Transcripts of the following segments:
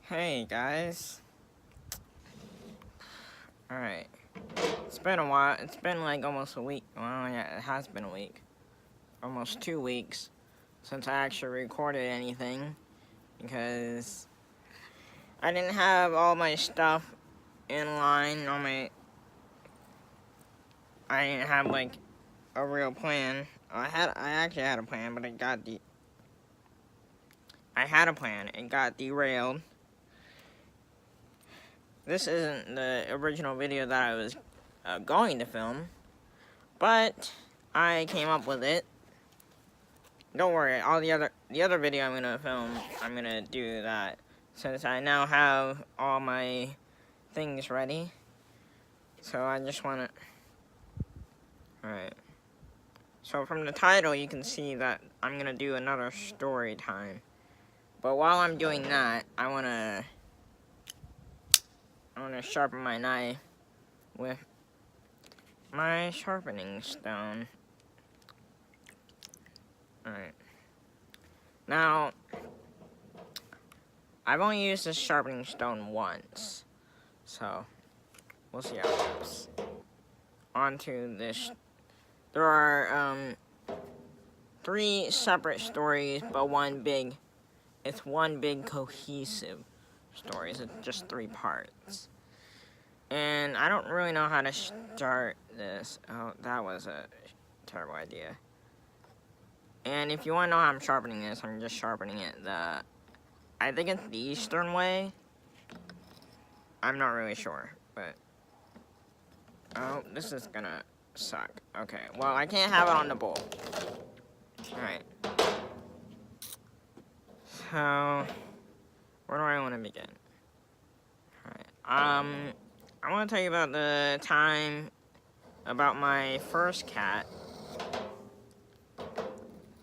Hey guys. Alright. It's been a while. It's been like almost a week. Well, yeah, it has been a week. Almost 2 weeks since I actually recorded anything. Because I didn't have all my stuff in line. I didn't have like a real plan. I actually had a plan, but I had a plan. It got derailed. This isn't the original video that I was going to film, but I came up with it. Don't worry, the other video I'm gonna film, I'm gonna do that since I now have all my things ready. So I just wanna. Alright. So from the title, you can see that I'm gonna do another story time. But while I'm doing that, I wanna sharpen my knife with my sharpening stone. Alright. Now, I've only used this sharpening stone once. So, we'll see how it goes. Onto this. There are, 3 separate stories, but it's one big cohesive story. It's just 3 parts. And I don't really know how to start this. Oh, that was a terrible idea. And if you want to know how I'm sharpening this, I'm just sharpening it I think it's the Eastern way. I'm not really sure, but... Oh, this is gonna suck. Okay, well, I can't have it on the bowl. Alright. So... where do I want to begin? Alright, I want to tell you about the time about my first cat.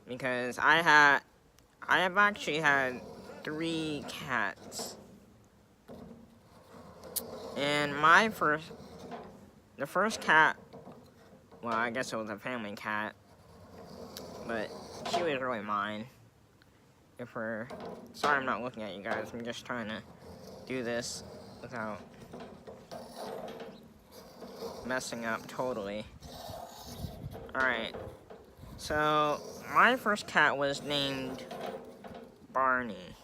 Because I have actually had 3 cats. And the first cat, well, I guess it was a family cat, but she was really mine. Sorry I'm not looking at you guys, I'm just trying to do this without messing up totally. Alright, so my first cat was named Barney.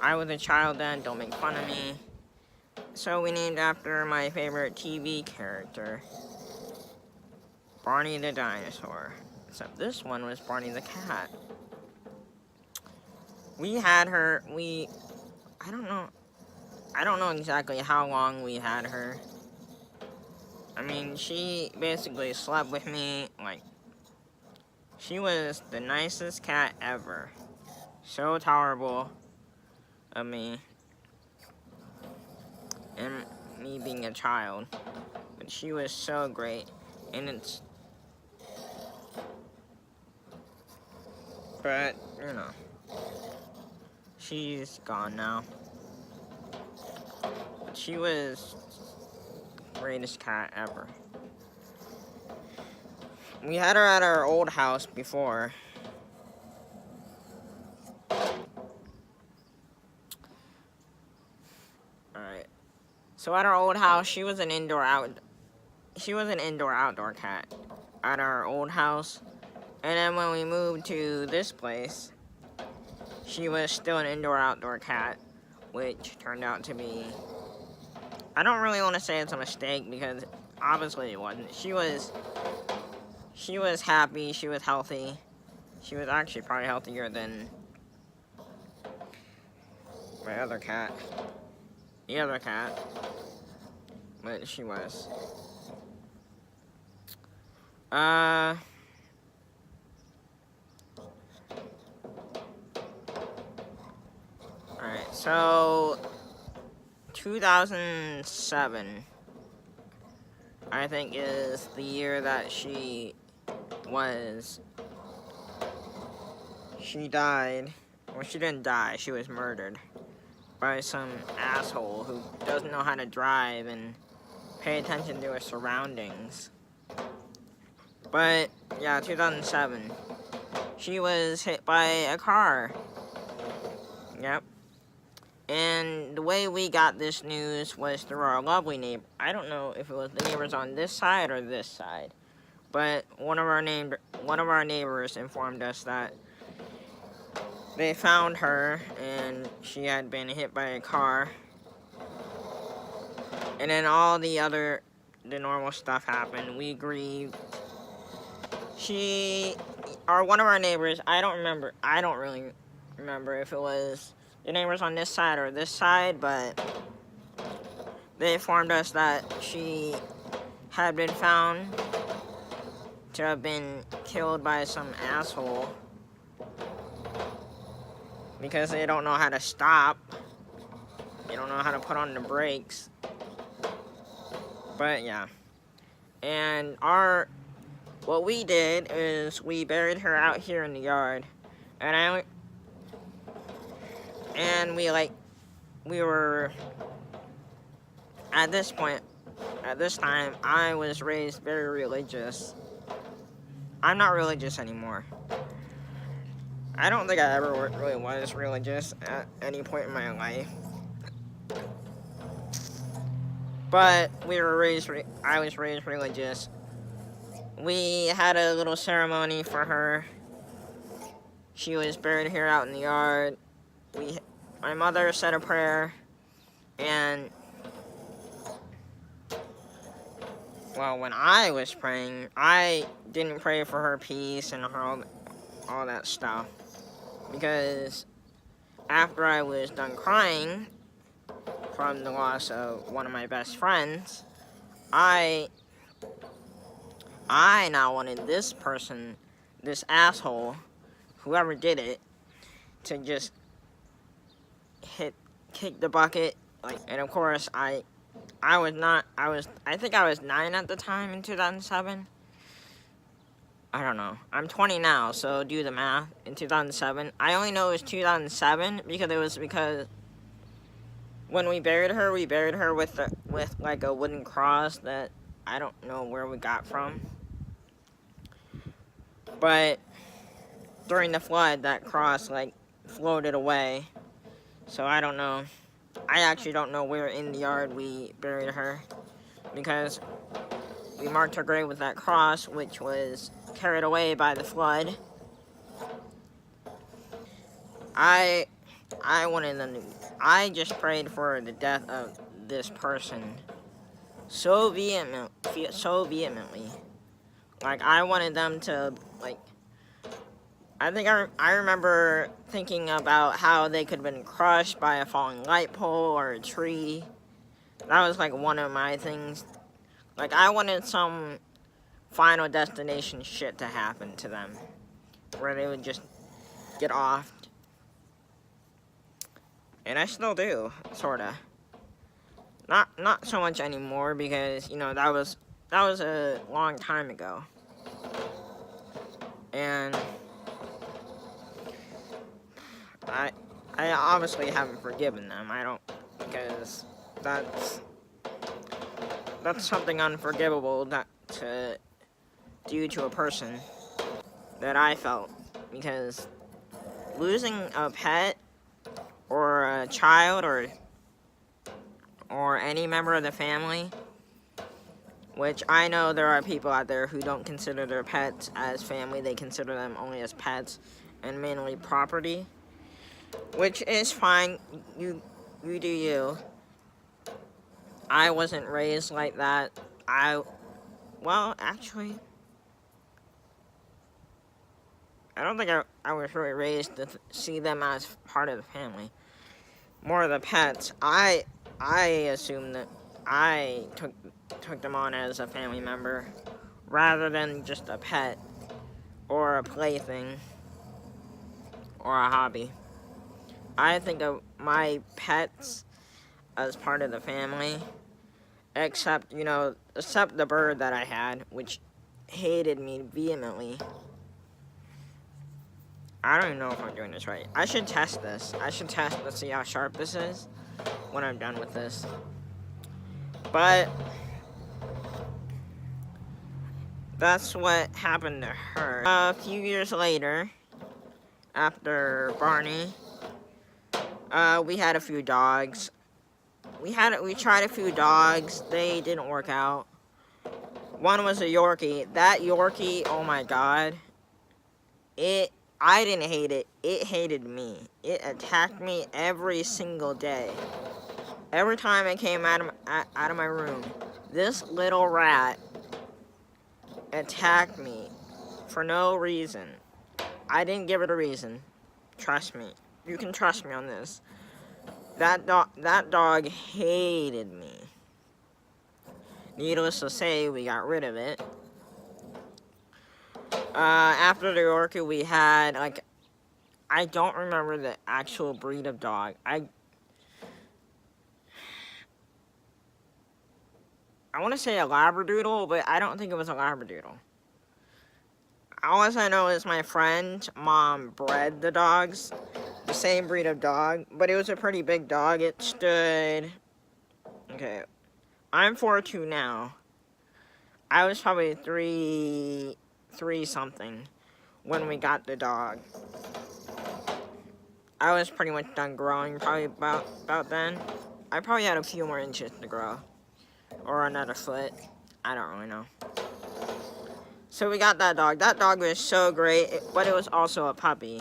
I was a child then, don't make fun of me. So we named after my favorite TV character, Barney the dinosaur. Except this one was Barney the cat. We had her, I don't know exactly how long we had her. I mean, she basically slept with me, like, she was the nicest cat ever. So tolerable of me. And me being a child. But she was so great. But, you know. She's gone now. But she was the greatest cat ever. We had her at our old house before. Alright. So at our old house, she was an indoor-outdoor cat at our old house. And then when we moved to this place, she was still an indoor-outdoor cat, which turned out to be... I don't really want to say it's a mistake, because obviously it wasn't. She was happy, she was healthy. She was actually probably healthier than my other cat. The other cat. But she was. Alright, so 2007, I think, is the year that she died. Well, she didn't die, she was murdered by some asshole who doesn't know how to drive and pay attention to her surroundings. But, yeah, 2007. She was hit by a car. Yep. And the way we got this news was through our lovely neighbor. I don't know if it was the neighbors on this side or this side, but one of our neighbors informed us that they found her and she had been hit by a car. And then all the normal stuff happened. We grieved. One of our neighbors, I don't really remember if it was the neighbors on this side or this side, but they informed us that she had been found to have been killed by some asshole because they don't know how to stop. They don't know how to put on the brakes. But yeah. And what we did is we buried her out here in the yard. And we were, at this time, I was raised very religious. I'm not religious anymore. I don't think I ever really was religious at any point in my life. But I was raised religious. We had a little ceremony for her. She was buried here out in the yard. My mother said a prayer, and well, when I was praying, I didn't pray for her peace and all that stuff, because after I was done crying from the loss of one of my best friends, I now wanted this person, this asshole, whoever did it, to just kick the bucket. And of course, I think I was 9 at the time in 2007. I don't know. I'm 20 now, so do the math. In 2007, I only know it was 2007 because when we buried her with like a wooden cross that I don't know where we got from. But during the flood, that cross floated away. So I don't know. I actually don't know where in the yard we buried her, because we marked her grave with that cross, which was carried away by the flood. I wanted them to. I just prayed for the death of this person so vehemently. I wanted them to, I remember thinking about how they could have been crushed by a falling light pole or a tree. That was one of my things. I wanted some Final Destination shit to happen to them, where they would just get off. And I still do, sorta. Not so much anymore, because that was a long time ago. And I obviously haven't forgiven them. I don't, because that's something unforgivable to do to a person that I felt, because losing a pet or a child or any member of the family, which I know there are people out there who don't consider their pets as family. They consider them only as pets and mainly property, which is fine. You do you. I wasn't raised like that. Actually, I don't think I was really raised to see them as part of the family. More of the pets. I assume that I took them on as a family member rather than just a pet or a plaything or a hobby. I think of my pets as part of the family, except the bird that I had, which hated me vehemently. I don't even know if I'm doing this right. I should test this. I should test to see how sharp this is when I'm done with this. But that's what happened to her. A few years later, after Barney, We had a few dogs. We tried a few dogs. They didn't work out. One was a Yorkie. That Yorkie, oh my god. I didn't hate it. It hated me. It attacked me every single day. Every time I came out of my room, this little rat attacked me for no reason. I didn't give it a reason. Trust me. You can trust me on this. That dog hated me. Needless to say, we got rid of it. After the Yorkie, we had, like, I don't remember the actual breed of dog. I want to say a Labradoodle, but I don't think it was a Labradoodle. All I know is my friend's mom bred the dogs, the same breed of dog, but it was a pretty big dog. It stood, okay, I'm 4'2" now. I was probably three something when we got the dog. I was pretty much done growing, probably about then. I probably had a few more inches to grow, or another foot. I don't really know. So we got that dog. That dog was so great, but it was also a puppy.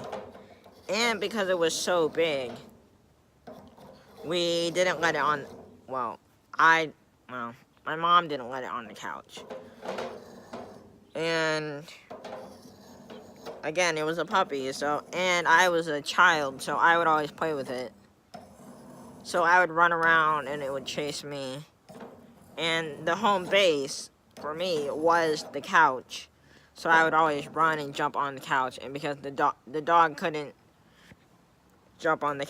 And because it was so big, we didn't let it on, well, my mom didn't let it on the couch. And again, it was a puppy, and I was a child, so I would always play with it. So I would run around and it would chase me. And the home base for me was the couch. So I would always run and jump on the couch, and because the dog couldn't get on the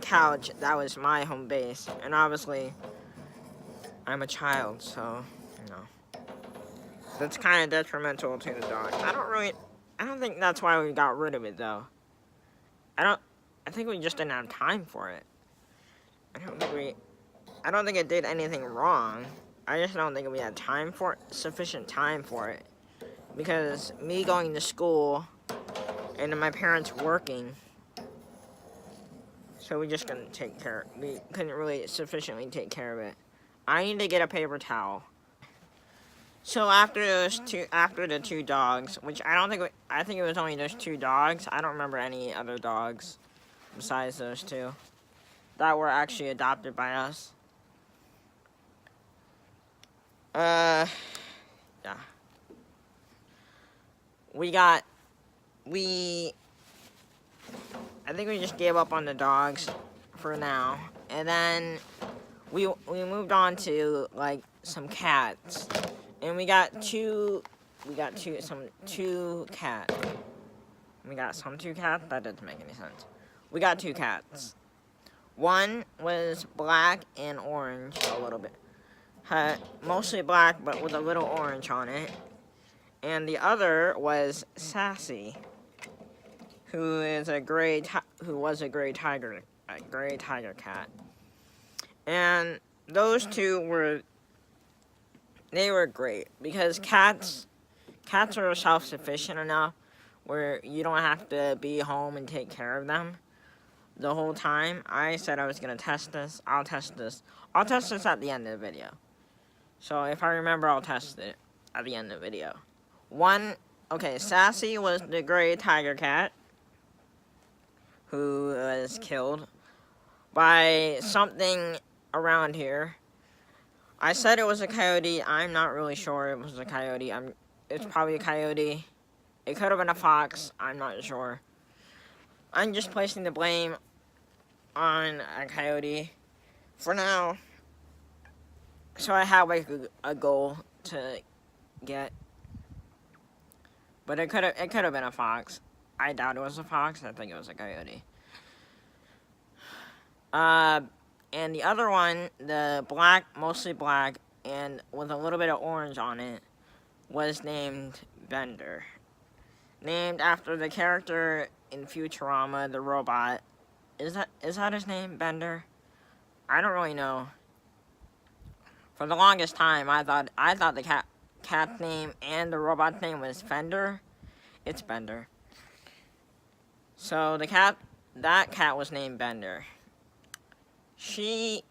couch, that was my home base. And obviously, I'm a child, so, you know. That's kind of detrimental to the dog. I don't think that's why we got rid of it, though. I think we just didn't have time for it. I don't think it did anything wrong. I just don't think we had sufficient time for it. Because me going to school and my parents working, so we just we couldn't really sufficiently take care of it. I need to get a paper towel. So after the two dogs, which I think it was only those two dogs. I don't remember any other dogs besides those two that were actually adopted by us. Yeah. I think we just gave up on the dogs for now. And then we moved on to, like, some cats. And we got some two cats. That doesn't make any sense. We got two cats. One was black and orange a little bit. Mostly black, but with a little orange on it. And the other was Sassy, who was a gray tiger cat. And those two were great, because cats are self-sufficient enough where you don't have to be home and take care of them the whole time. I said I was going to test this. I'll test this at the end of the video. So if I remember, I'll test it at the end of the video. Sassy was the gray tiger cat who was killed by something around here. I said it was a coyote. I'm not really sure it was a coyote. It's probably a coyote. It could have been a fox. I'm not sure. I'm just placing the blame on a coyote for now. So I have, like, a goal to get. But it could have been a fox. I doubt it was a fox. I think it was a coyote. And the other one, the mostly black, and with a little bit of orange on it, was named Bender. Named after the character in Futurama, the robot. Is that his name, Bender? I don't really know. For the longest time, I thought the cat's name and the robot's name was Fender. It's Bender. So the that cat was named Bender. She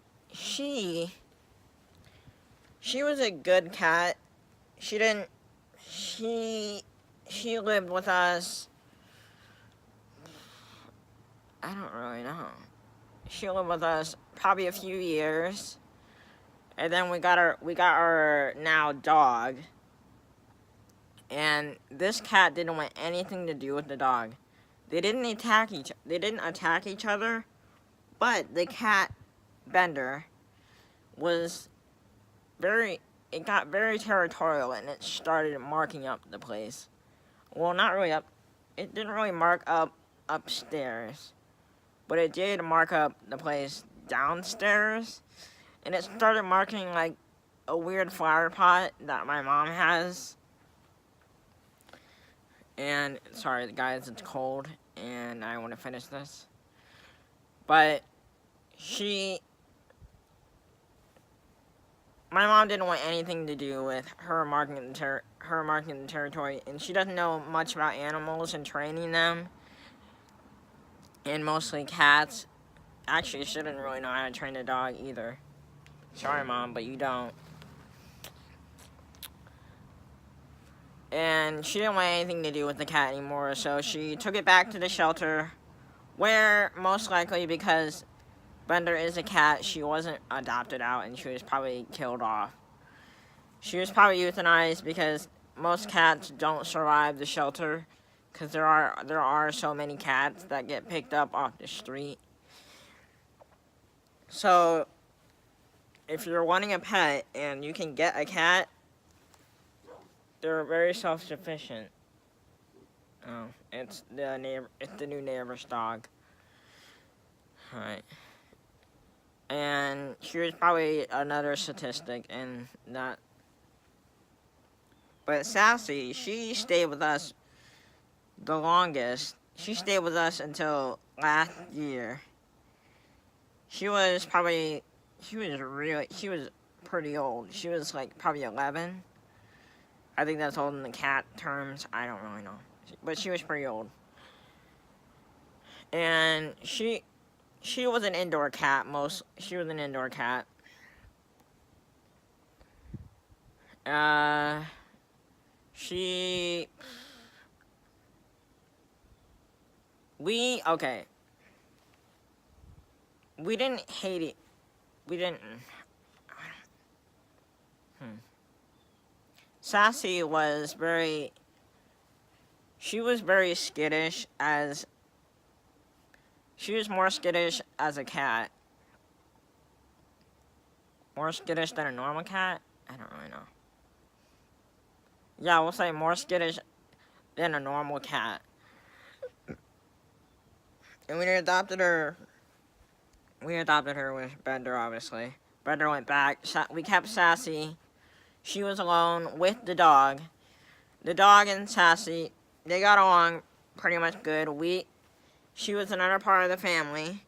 was a good cat. She lived with us. I don't really know. She lived with us probably a few years. And then we got our now dog. And this cat didn't want anything to do with the dog. They didn't attack each other, but the cat Bender got very territorial, and it started marking up the place. Well, not really up. It didn't really mark up upstairs, but it did mark up the place downstairs, and it started marking like a weird flower pot that my mom has. And sorry guys, it's cold and I want to finish this. But my mom didn't want anything to do with her marking the territory, and she doesn't know much about animals and training them, and mostly cats. Actually, she didn't really know how to train a dog either. Sorry, Mom, but you don't. And she didn't want anything to do with the cat anymore, so she took it back to the shelter, where most likely because Bender is a cat, she wasn't adopted out and she was probably killed off. She was probably euthanized because most cats don't survive the shelter, because there are so many cats that get picked up off the street. So if you're wanting a pet and you can get a cat, they're very self-sufficient. Oh, it's the new neighbor's dog. Alright. And here's probably another statistic in that. But Sassy, she stayed with us the longest. She stayed with us until last year. She was pretty old. She was like probably 11. I think that's old in the cat terms. I don't really know. But she was pretty old. And she was an indoor cat. She was an indoor cat. Okay. We didn't hate it. We didn't. Sassy was very skittish she was more skittish as a cat. More skittish than a normal cat? I don't really know. Yeah, we'll say more skittish than a normal cat. And we adopted her with Bender, obviously. Bender went back. We kept Sassy. She was alone with the dog. The dog and Sassy, they got along pretty much good. She was another part of the family.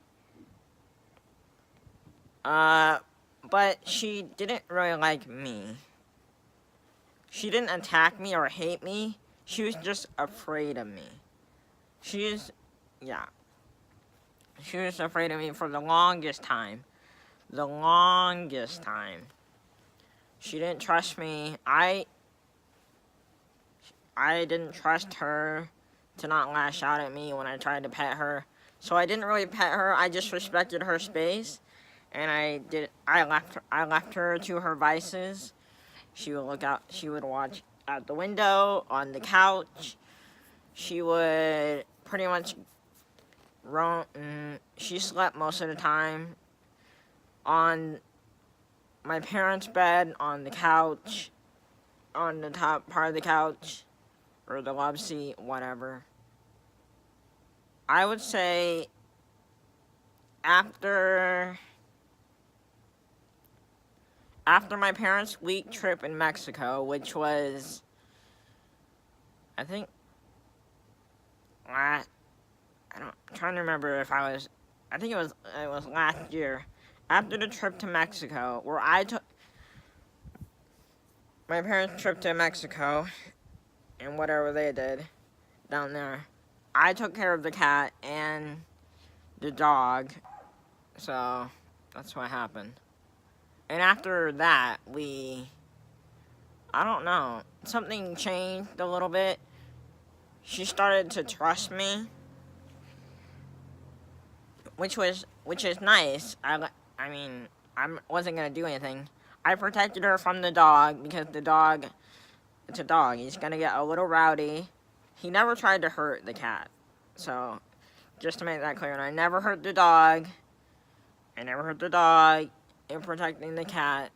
But she didn't really like me. She didn't attack me or hate me. She was just afraid of me. She was afraid of me for the longest time. She didn't trust me. I didn't trust her to not lash out at me when I tried to pet her. So I didn't really pet her. I just respected her space, and I left her to her vices. She would watch out the window, on the couch. She would pretty much roam. She slept most of the time on my parents' bed, on the couch, on the top part of the couch, or the love seat, whatever. I would say after my parents' week trip in Mexico, which was, I think, I'm trying to remember if I think it was last year. After the trip to Mexico, where I took my parents' trip to Mexico, and whatever they did down there, I took care of the cat, and the dog. So that's what happened. And after that, I don't know, something changed a little bit. She started to trust me, which is nice. I mean, I wasn't gonna do anything. I protected her from the dog because the dog, it's a dog. He's gonna get a little rowdy. He never tried to hurt the cat. So, just to make that clear, and I never hurt the dog. I never hurt the dog in protecting the cat.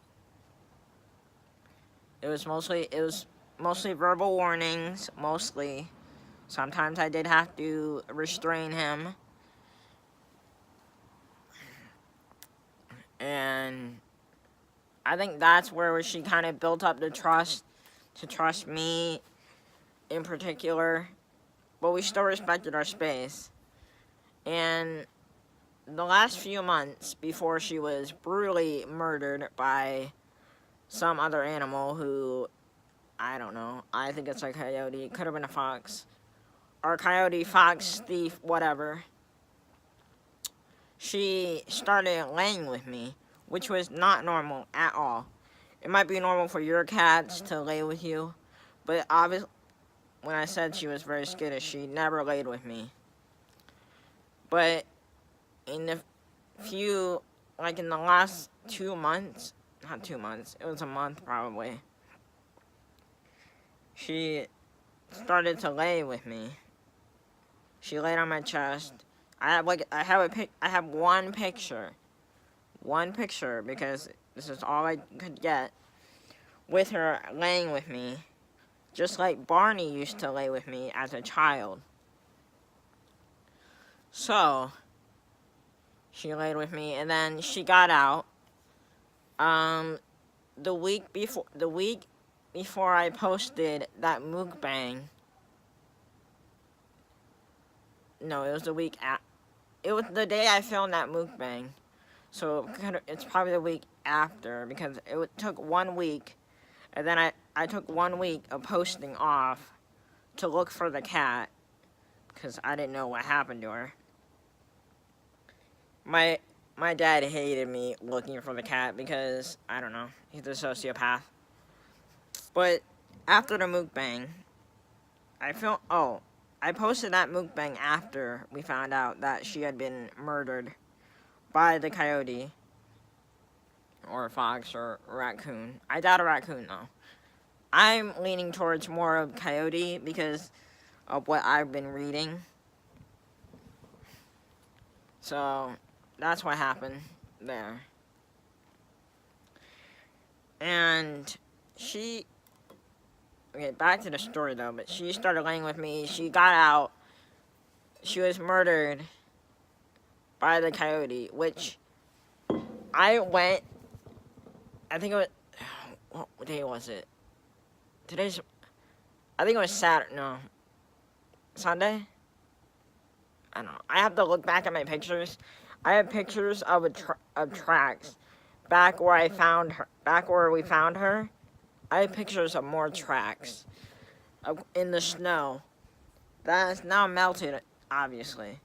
It was mostly verbal warnings, mostly. Sometimes I did have to restrain him. And I think that's where she kind of built up the trust, to trust me in particular. But we still respected our space. And the last few months before she was brutally murdered by some other animal who, I don't know, I think it's a coyote, it could have been a fox, or coyote, fox, thief, whatever. She started laying with me, which was not normal at all. It might be normal for your cats to lay with you, but obviously, when I said she was very skittish, she never laid with me. But in the last 2 months, not 2 months, it was a month probably, she started to lay with me. She laid on my chest. I have one picture because this is all I could get with her laying with me, just like Barney used to lay with me as a child. So she laid with me, and then she got out. The week before I posted that mukbang. No, it was the week it was the day I filmed that mukbang. So it's probably the week after, because it took 1 week, and then I took 1 week of posting off to look for the cat, because I didn't know what happened to her. My dad hated me looking for the cat because, I don't know, he's a sociopath. But after the mukbang, I posted that mukbang after we found out that she had been murdered by the coyote, or a fox, or a raccoon. I doubt a raccoon, though. I'm leaning towards more of coyote because of what I've been reading. So that's what happened there. And okay, back to the story though, but she started laying with me. She got out. She was murdered by the coyote, which I think it was, what day was it? I think it was Saturday, no, Sunday? I don't know. I have to look back at my pictures. I have pictures of tracks back where we found her. I have pictures of more tracks in the snow. That is now melted, obviously.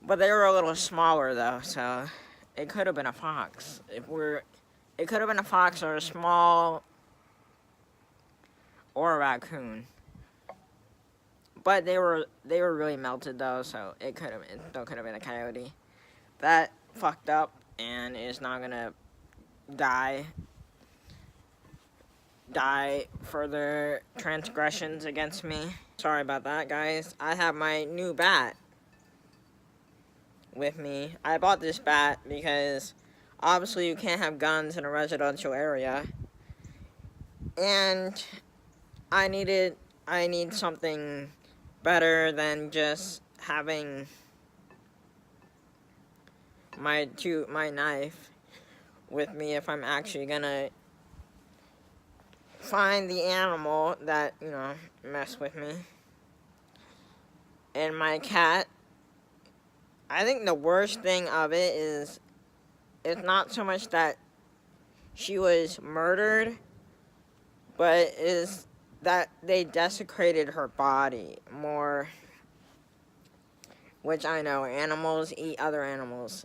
But they were a little smaller, though, so it could have been a fox. It could have been a fox or a small, or a raccoon. But they were really melted, though, so it still could have been a coyote. That fucked up and is not gonna die further transgressions against me. Sorry about that, guys. I have my new bat with me. I bought this bat because obviously you can't have guns in a residential area, and I need something better than just having my knife with me if I'm actually gonna find the animal that, messed with me. And my cat, I think the worst thing of it is, it's not so much that she was murdered, but is that they desecrated her body more which I know animals eat other animals.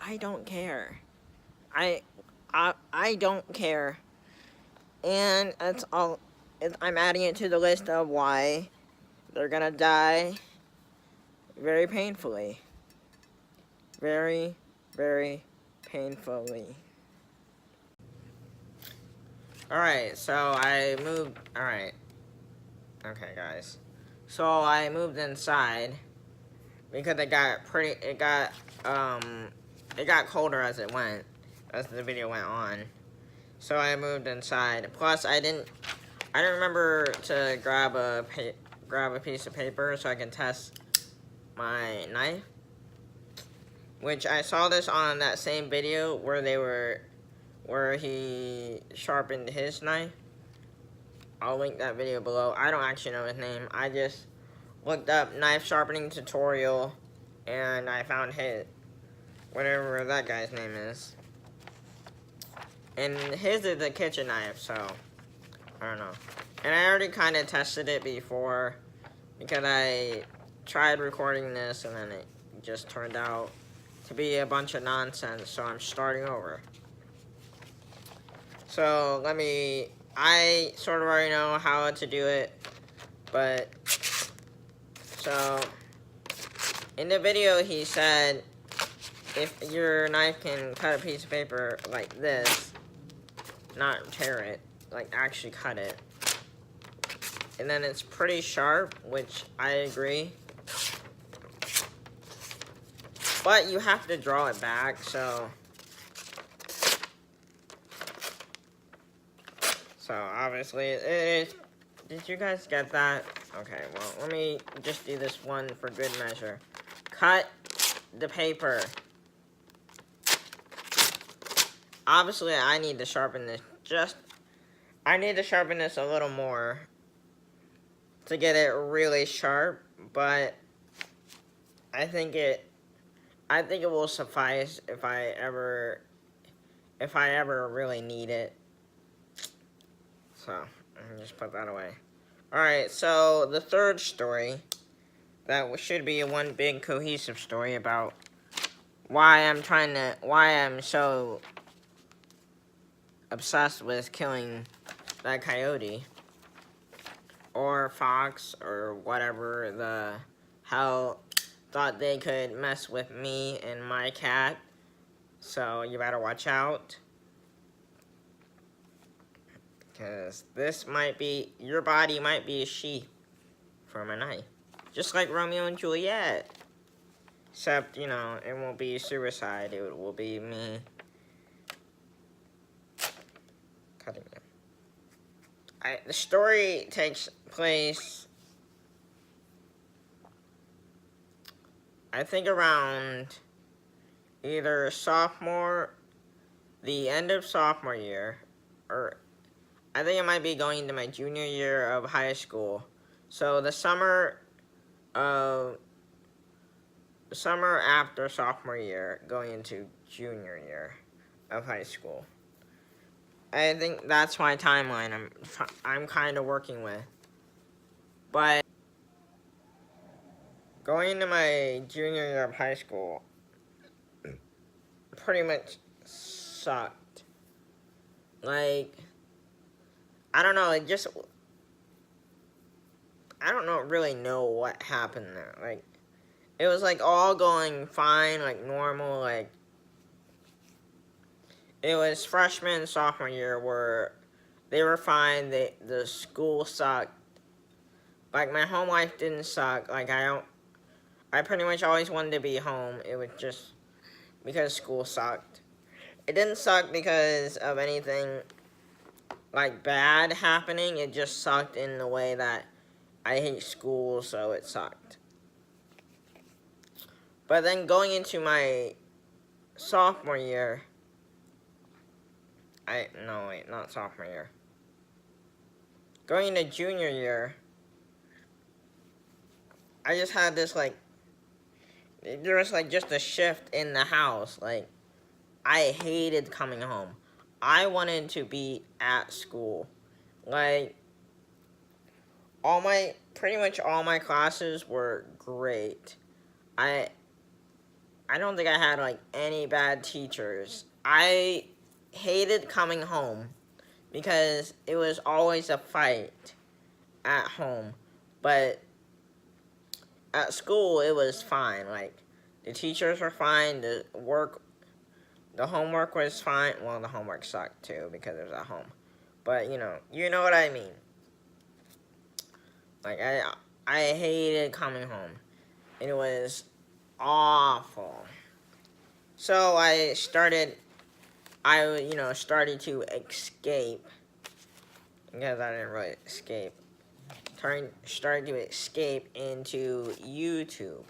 I don't care. I don't care. And that's all. I'm adding it to the list of why they're gonna die very painfully. Very, very painfully. Alright, so I moved. Alright. Okay, guys. So I moved inside because it got colder as it went, as the video went on. So I moved inside. Plus, I didn't remember to grab a piece of paper so I can test my knife. Which I saw this on that same video where he sharpened his knife. I'll link that video below. I don't actually know his name. I just looked up knife sharpening tutorial and I found whatever that guy's name is. And his is a kitchen knife, so I don't know. And I already kind of tested it before because I tried recording this and then it just turned out to be a bunch of nonsense, so I'm starting over. So I sort of already know how to do it, but, so, in the video he said, if your knife can cut a piece of paper like this, not tear it, like actually cut it, and then it's pretty sharp, which I agree, but you have to draw it back, so obviously it is. Did you guys get that? Okay, well, let me just do this one for good measure. Cut the paper. Obviously, I need to sharpen this I need to sharpen this a little more to get it really sharp, but I think it will suffice if I ever really need it. So, I just put that away. Alright, so the third story, that should be one big cohesive story about why I'm so obsessed with killing that coyote, or fox, or whatever the hell thought they could mess with me and my cat, so you better watch out. Because your body might be a sheath for my knife. Just like Romeo and Juliet. Except, you know, it won't be suicide. It will be me cutting it. The story takes place, I think, around either the end of sophomore year, or I think it might be going into my junior year of high school. So the summer after sophomore year, going into junior year of high school. I think that's my timeline I'm kind of working with. But going into my junior year of high school pretty much sucked. Like, I don't know, I don't really know what happened there. Like, it was like all going fine, like normal, like, it was freshman and sophomore year where they were fine, the school sucked. Like, my home life didn't suck, like, I pretty much always wanted to be home. It was just because school sucked. It didn't suck because of anything like bad happening. It just sucked in the way that I hate school, so it sucked. But then going into my sophomore year, not sophomore year. Going into junior year, I just had this, like, there was, like, just a shift in the house. Like, I hated coming home. I wanted to be at school. Like, pretty much all my classes were great. I don't think I had like any bad teachers. I hated coming home because it was always a fight at home. But at school it was fine. Like the teachers were fine, the homework was fine. Well, the homework sucked too because it was at home. But you know what I mean. Like I hated coming home. It was awful. So started to escape because I didn't really escape. Started to escape into YouTube,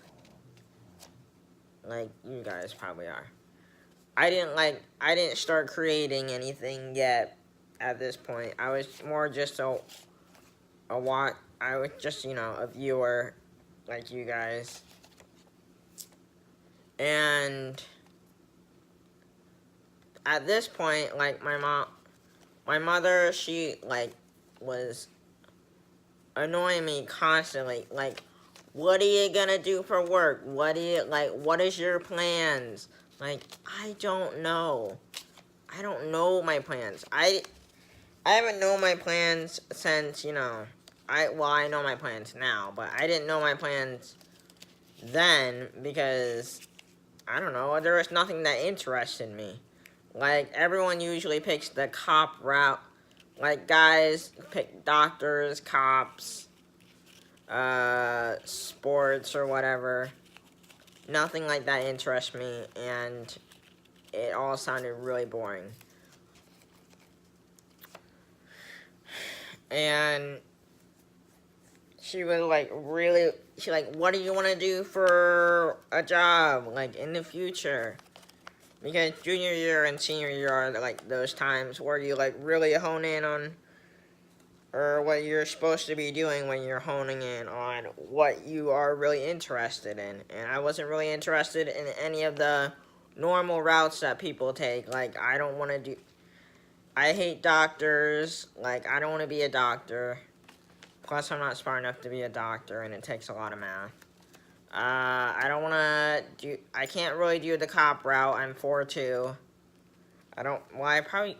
like you guys probably are. I didn't start creating anything yet. At this point, I was more just a watch. I was just a viewer, like you guys, and at this point, like my mother, she was annoying me constantly. Like, what are you gonna do for work? What is your plans? Like, I don't know. I don't know my plans. I haven't known my plans since, I know my plans now, but I didn't know my plans then because, I don't know, there was nothing that interested me. Like, everyone usually picks the cop route. Like, guys pick doctors, cops, sports or whatever. Nothing like that interests me, and it all sounded really boring. And she was what do you want to do for a job, like, in the future? Because junior year and senior year are, like, those times where you, like, really hone in on, or what you're supposed to be doing when you're honing in on what you are really interested in. And I wasn't really interested in any of the normal routes that people take. Like, I hate doctors. Like, I don't want to be a doctor. Plus, I'm not smart enough to be a doctor, and it takes a lot of math. I can't really do the cop route. I'm 4'2". I probably,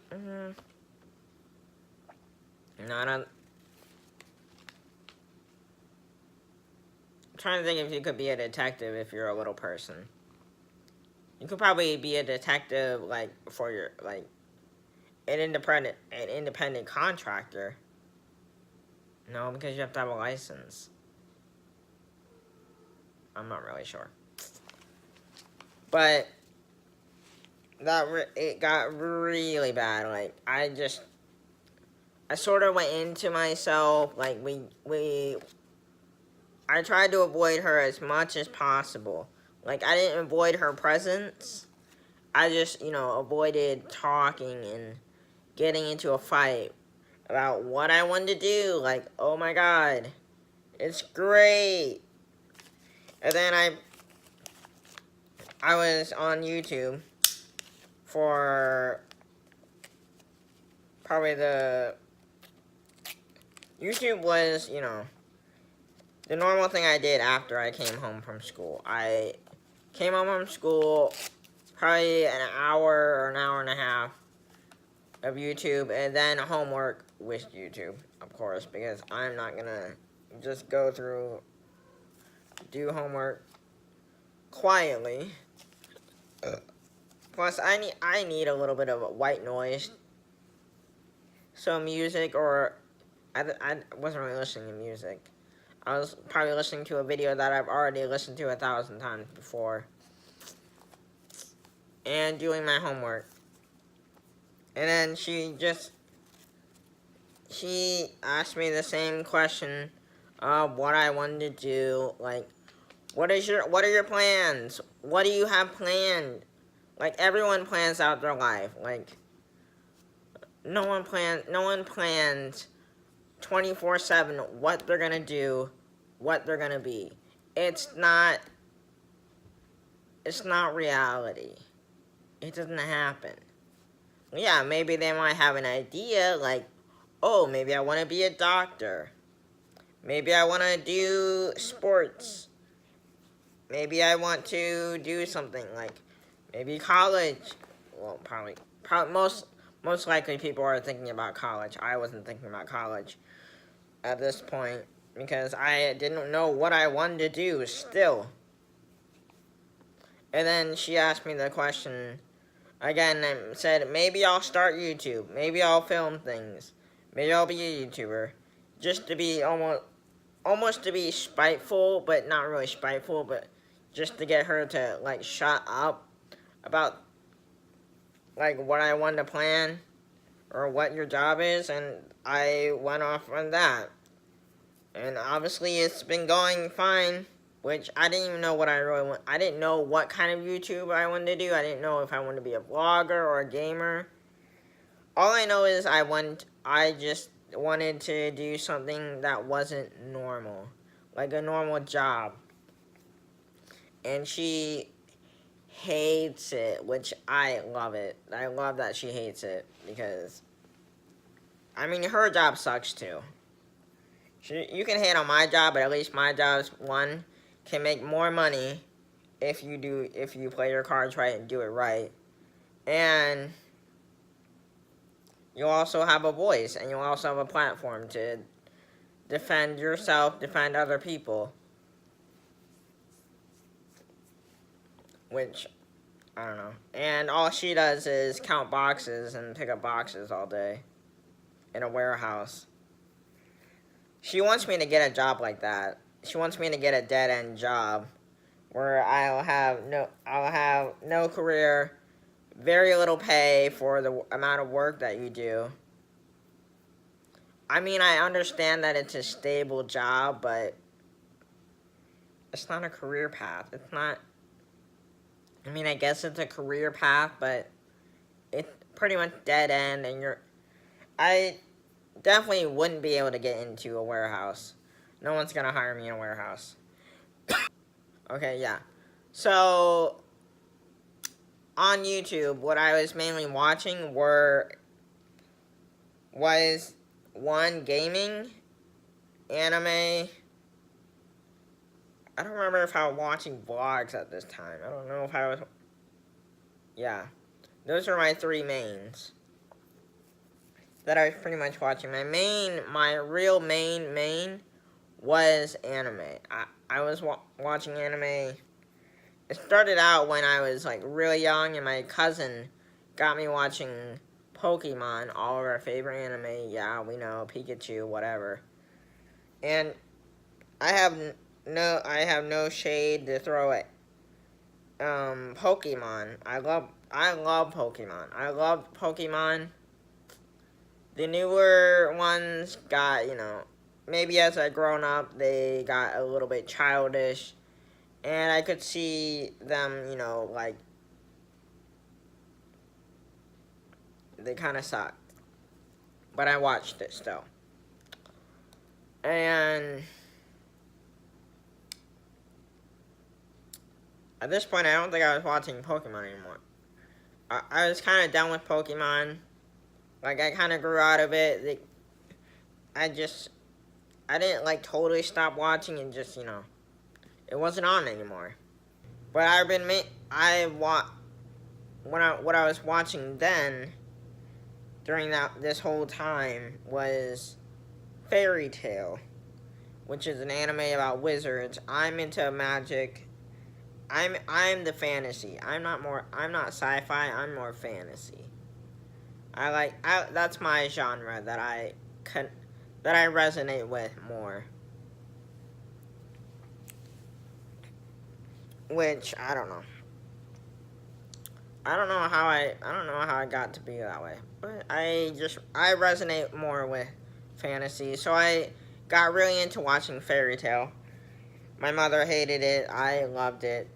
no, I don't. I'm trying to think if you could be a detective if you're a little person. You could probably be a detective, like, for your, like, an independent contractor. No, because you have to have a license. I'm not really sure. But it got really bad. Like, I sort of went into myself. Like, I tried to avoid her as much as possible. Like, I didn't avoid her presence. I just, avoided talking and getting into a fight about what I wanted to do. Like, oh my god, it's great. And then I was on YouTube for probably YouTube was, the normal thing I did after I came home from school. I came home from school, probably an hour or an hour and a half of YouTube, and then homework with YouTube, of course, because I'm not gonna just go through, do homework quietly. Plus, I need a little bit of white noise. So music, or I wasn't really listening to music. I was probably listening to a video that I've already listened to 1,000 times before. And doing my homework. And then she asked me the same question of what I wanted to do. Like, what are your plans? What do you have planned? Like, everyone plans out their life. Like, no one plans 24/7 what they're gonna do, what they're gonna be. It's not reality. It doesn't happen. Yeah, maybe they might have an idea, like, oh, maybe I want to be a doctor. Maybe I want to do sports. maybe I want to do something like maybe college. Well, probably most likely people are thinking about college. I wasn't thinking about college at this point because I didn't know what I wanted to do still. And then she asked me the question again and said, maybe I'll start YouTube. Maybe I'll film things. Maybe I'll be a YouTuber. Just to be almost to be spiteful, but not really spiteful, but just to get her to like shut up about like what I wanted to plan or what your job is, and I went off on that. And obviously it's been going fine, which I didn't even know what I really want. I didn't know what kind of YouTube I wanted to do. I didn't know if I wanted to be a vlogger or a gamer. All I know is I just wanted to do something that wasn't normal, like a normal job. And she hates it, which I love it. I love that she hates it because, I mean, her job sucks too. You can hate on my job, but at least my job's one can make more money if you play your cards right and do it right, and you'll also have a voice and you'll also have a platform to defend yourself, defend other people, which I don't know. And all she does is count boxes and pick up boxes all day in a warehouse. She wants me to get a job like that. She wants me to get a dead-end job where I'll have no career, very little pay for the amount of work that you do. I mean, I understand that it's a stable job, but it's not a career path. It's not, I mean, I guess it's a career path, but it's pretty much dead end, and I definitely wouldn't be able to get into a warehouse. No one's gonna hire me in a warehouse. Okay, yeah. So, on YouTube, what I was mainly watching was one, gaming, anime. I don't remember if I was watching vlogs at this time. I don't know if I was. Yeah. Those are my three mains that I was pretty much watching. My real main was anime. I was watching anime. It started out when I was like really young, and my cousin got me watching Pokemon, all of our favorite anime. Yeah, we know, Pikachu, whatever. And I have no shade to throw at Pokemon. I love Pokemon. I love Pokemon. The newer ones got, maybe as I grown up, they got a little bit childish. And I could see them, like, they kind of sucked. But I watched it still. And at this point, I don't think I was watching Pokemon anymore. I was kind of done with Pokemon. Like, I kind of grew out of it. I didn't, like, totally stop watching and just, it wasn't on anymore. But what I was watching then, during this whole time, was Fairy Tail, which is an anime about wizards. I'm into magic. I'm the fantasy. I'm not sci-fi. I'm more fantasy. That's my genre that I resonate with more. Which I don't know. I don't know how I got to be that way. But I resonate more with fantasy. So I got really into watching Fairy Tail. My mother hated it. I loved it.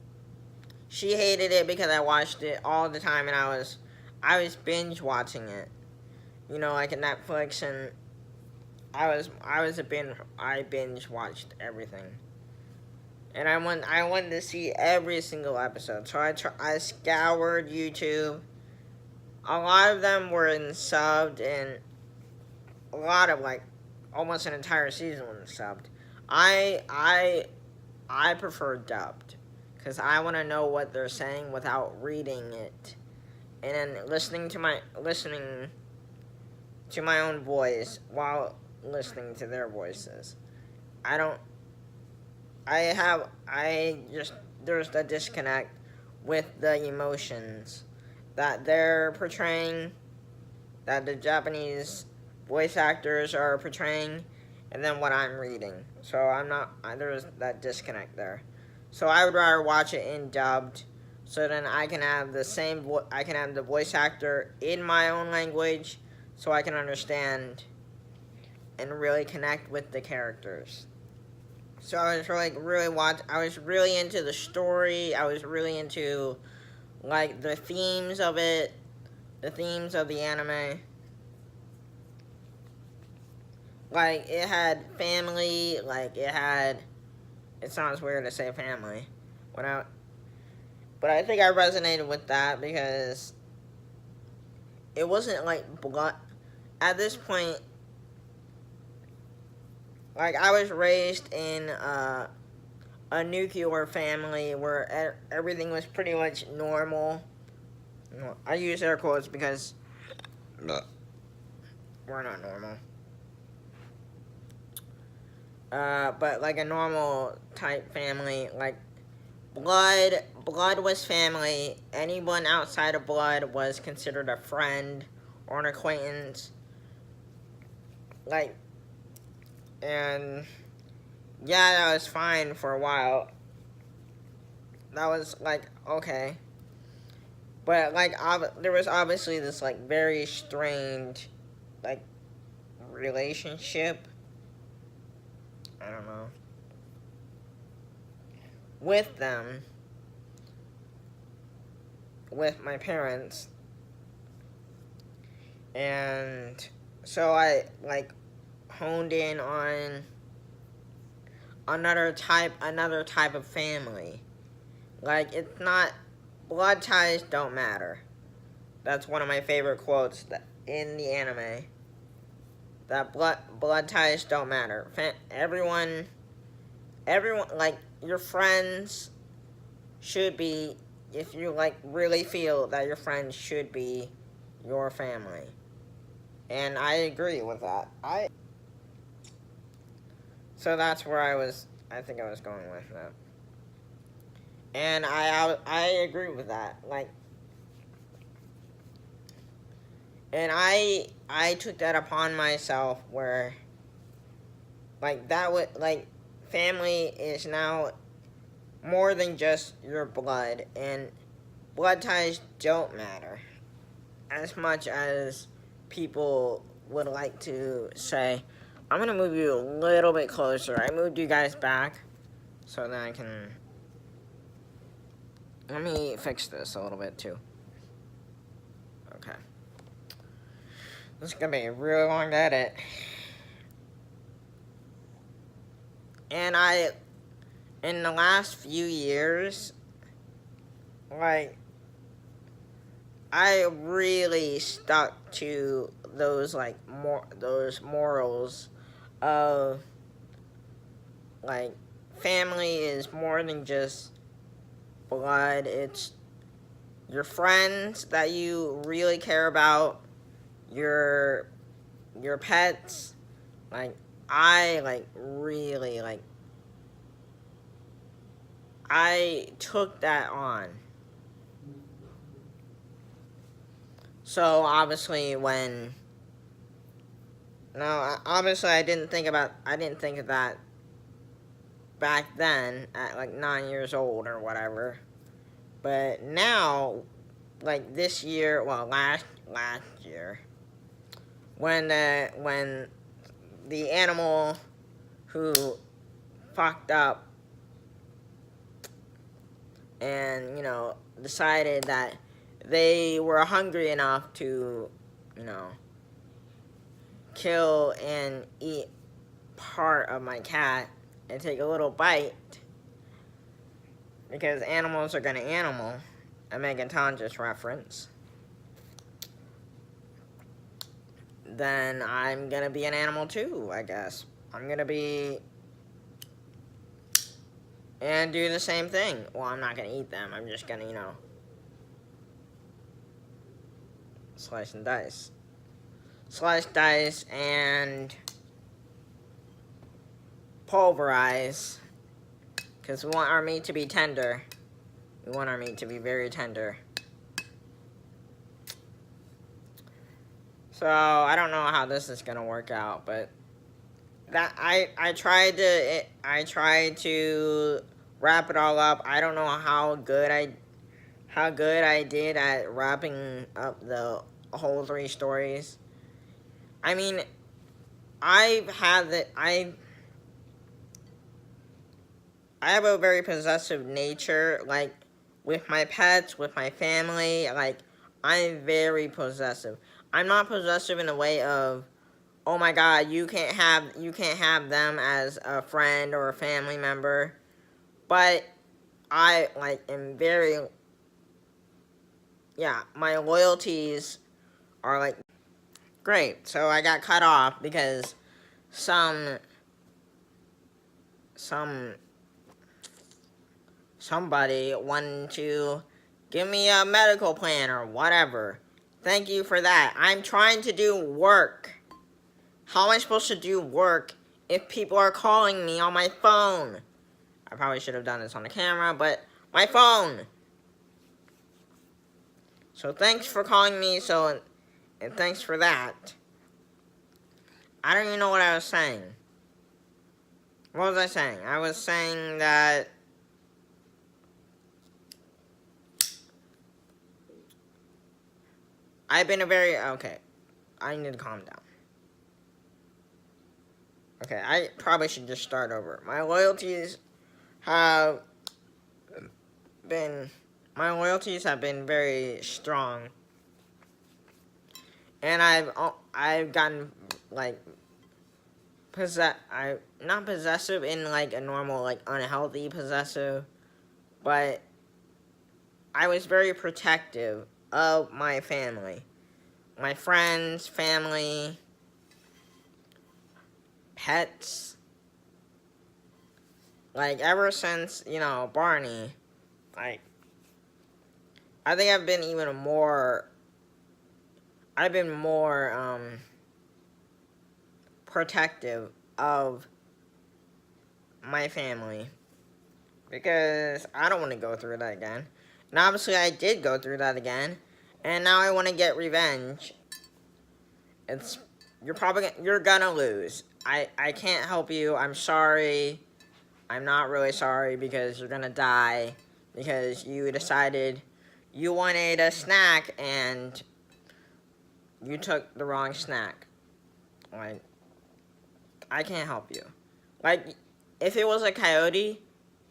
She hated it because I watched it all the time, and I was binge watching it. Like at Netflix, and I binge watched everything. And I wanted to see every single episode. So I scoured YouTube. A lot of them were in subbed, and a lot of almost an entire season was subbed. I prefer dubbed. because I want to know what they're saying without reading it, and then listening to my own voice while listening to their voices. I don't. I just there's the disconnect with the emotions that they're portraying, that the Japanese voice actors are portraying, and then what I'm reading. So there's that disconnect there. So I would rather watch it in dubbed, so then I can have I can have the voice actor in my own language, so I can understand and really connect with the characters. So I was I was really into the story. I was really into like the themes of it, the themes of the anime. Like it had family. It sounds weird to say family, when I, but I think I resonated with that because it wasn't like blood. At this point, like I was raised in a nuclear family where everything was pretty much normal. I use air quotes because we're not normal. But like a normal type family, like blood was family. Anyone outside of blood was considered a friend or an acquaintance. Like, and yeah, that was fine for a while. That was like okay, but like there was obviously this like very strained like relationship. I don't know, with them, with my parents, and so I like honed in on another type of family. Like it's not blood ties don't matter. That's one of my favorite quotes in the anime. That blood ties don't matter. Everyone like your friends should be, if you like really feel that your friends should be your family. And I agree with that. So that's where I think I was going with that. And I agree with that. Like, and I took that upon myself where like that would like family is now more than just your blood, and blood ties don't matter as much as people would like to say. I'm gonna move you a little bit closer. I moved you guys back so that I can. Let me fix this a little bit too. Okay. This is gonna be a really long edit. And in the last few years, like, I really stuck to those, like, those morals of, like, family is more than just blood. It's your friends that you really care about, your pets. Like, I, like, really, like, I took that on. So, obviously, obviously I didn't think of that back then at, like, 9 years old or whatever. But now, like, this year, well, last year, when the animal who fucked up and, decided that they were hungry enough to, kill and eat part of my cat and take a little bite, because animals are gonna animal, a Megan Tonjes reference, then I'm gonna be an animal too, I guess. I'm gonna be and do the same thing. Well, I'm not gonna eat them. I'm just gonna, slice and dice. Slice, dice, and pulverize. Because we want our meat to be tender. We want our meat to be very tender. So, I don't know how this is gonna work out, but that I tried to wrap it all up. I don't know how good I did at wrapping up the whole 3 stories. I mean, I have a very possessive nature, like, with my pets, with my family, like, I'm very possessive. I'm not possessive in the way of, oh my god, you can't have them as a friend or a family member, but I, like, am very, yeah, my loyalties are, like, great. So I got cut off because somebody wanted to give me a medical plan or whatever. Thank you for that. I'm trying to do work. How am I supposed to do work if people are calling me on my phone? I probably should have done this on the camera, but my phone. So thanks for calling me, and thanks for that. I don't even know what I was saying. What was I saying? I was saying that I've been okay, I need to calm down. Okay, I probably should just start over. My loyalties have been very strong. And I've gotten, like, not possessive in, like, a normal, like, unhealthy possessive, but I was very protective of my family. My friends, family, pets. Like, ever since, Barney, like, I think I've been more protective of my family. Because I don't want to go through that again. And obviously I did go through that again. And now I want to get revenge. You're gonna lose. I can't help you. I'm sorry. I'm not really sorry because you're gonna die. Because you decided you wanted a snack and you took the wrong snack. Like, I can't help you. Like, if it was a coyote,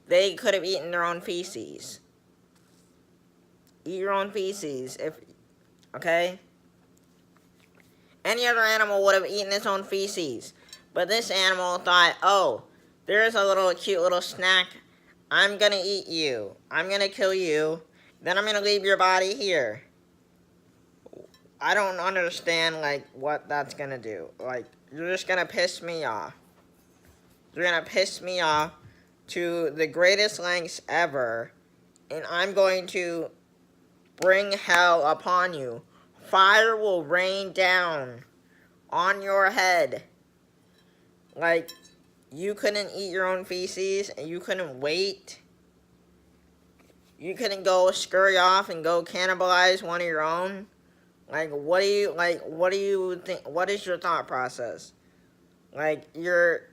they could have eaten their own feces. Eat your own feces. Okay? Any other animal would have eaten its own feces. But this animal thought, oh, there's a cute little snack. I'm gonna eat you. I'm gonna kill you. Then I'm gonna leave your body here. I don't understand, like, what that's gonna do. Like, you're just gonna piss me off. You're gonna piss me off to the greatest lengths ever. And I'm going to bring hell upon you. Fire will rain down on your head. Like, you couldn't eat your own feces and you couldn't wait. You couldn't go scurry off and go cannibalize one of your own. Like, what do you think? What is your thought process? Like, your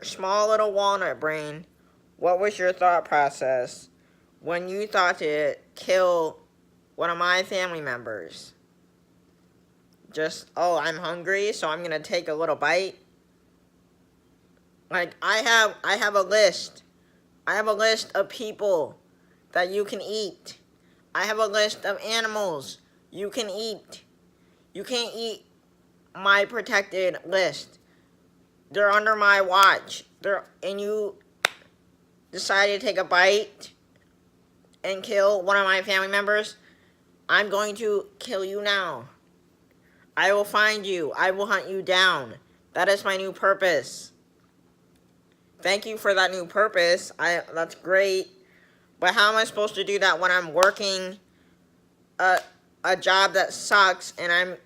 small little walnut brain, what was your thought process when you thought to kill one of my family members? Just, oh, I'm hungry, so I'm gonna take a little bite. Like, I have a list. I have a list of people that you can eat. I have a list of animals you can eat. You can't eat my protected list. They're under my watch. And you decide to take a bite and kill one of my family members. I'm going to kill you now. I will find you. I will hunt you down. That is my new purpose. thank you for that new purpose. That's great. But how am I supposed to do that when I'm working a job that sucks and I'm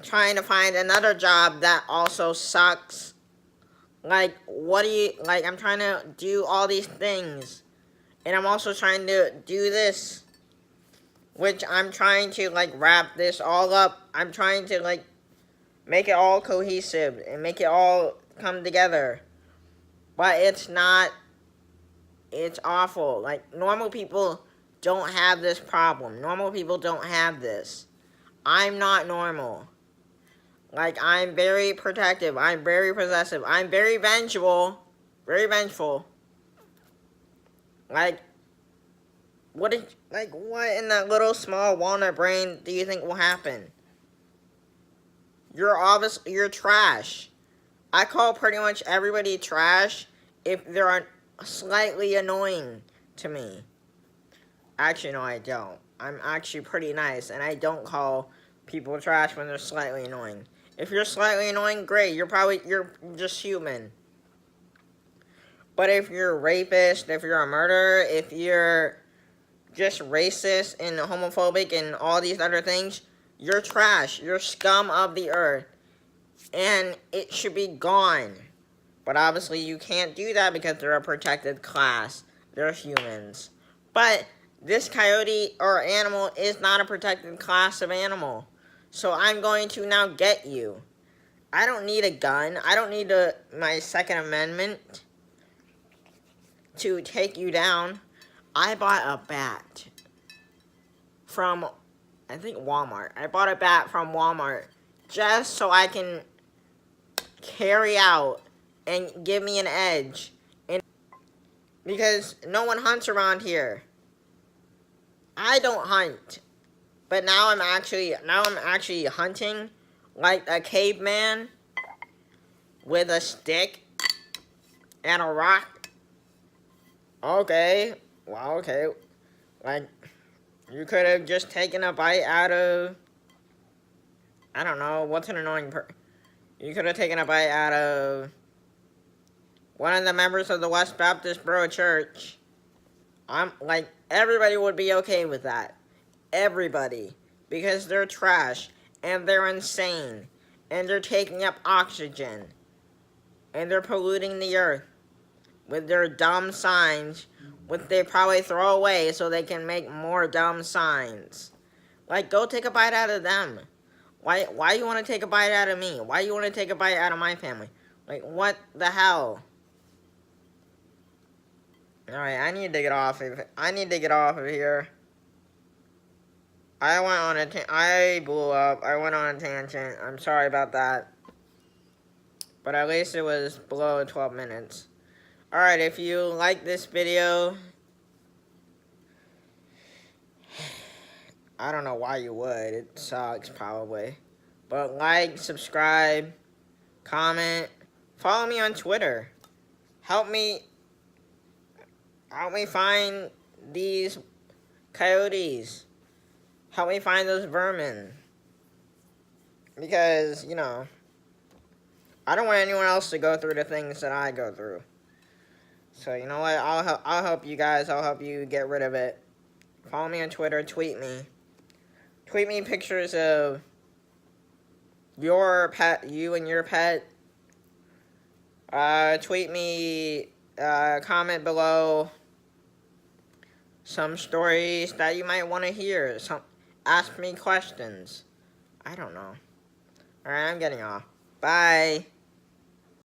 trying to find another job that also sucks? Like, what do you, like, I'm trying to do all these things. And I'm also trying to do this, which I'm trying to, like, wrap this all up. I'm trying to, like, make it all cohesive and make it all come together. But it's not, it's awful. Like, normal people don't have this problem. Normal people don't have this. I'm not normal. Like, I'm very protective. I'm very possessive. I'm very vengeful. Very vengeful. Like, what in that little small walnut brain do you think will happen? You're trash. I call pretty much everybody trash if they're slightly annoying to me. Actually, no, I don't. I'm actually pretty nice, and I don't call people trash when they're slightly annoying. If you're slightly annoying, great. You're just human. But if you're a rapist, if you're a murderer, if you're just racist and homophobic and all these other things, you're trash. You're scum of the earth. And it should be gone. But obviously you can't do that because they're a protected class. They're humans. But this coyote or animal is not a protected class of animal. So I'm going to now get you. I don't need a gun. I don't need my Second Amendment to take you down. I bought a bat from, I think, Walmart. I bought a bat from Walmart just so I can carry out and give me an edge. And because no one hunts around here. I don't hunt. But now I'm actually hunting like a caveman with a stick and a rock. Okay. Well, okay. Like, you could have just taken a bite out of, I don't know, what's an annoying you could have taken a bite out of one of the members of the West Baptist Borough Church. Like, everybody would be okay with that. Everybody. Because they're trash, and they're insane, and they're taking up oxygen, and they're polluting the earth with their dumb signs, which they probably throw away so they can make more dumb signs. Like, go take a bite out of them. Why you want to take a bite out of me? Why you want to take a bite out of my family? Like, what the hell? Alright, I need to get off of here. I blew up. I went on a tangent. I'm sorry about that. But at least it was below 12 minutes. Alright, if you like this video, I don't know why you would. It sucks, probably. But like, subscribe, comment, follow me on Twitter. Help me find these coyotes. Help me find those vermin. Because, you know, I don't want anyone else to go through the things that I go through. So, you know what? I'll help you guys. I'll help you get rid of it. Follow me on Twitter. Tweet me. Tweet me pictures of your pet, you and your pet. Tweet me, comment below some stories that you might want to hear. Ask me questions. I don't know. Alright, I'm getting off. Bye.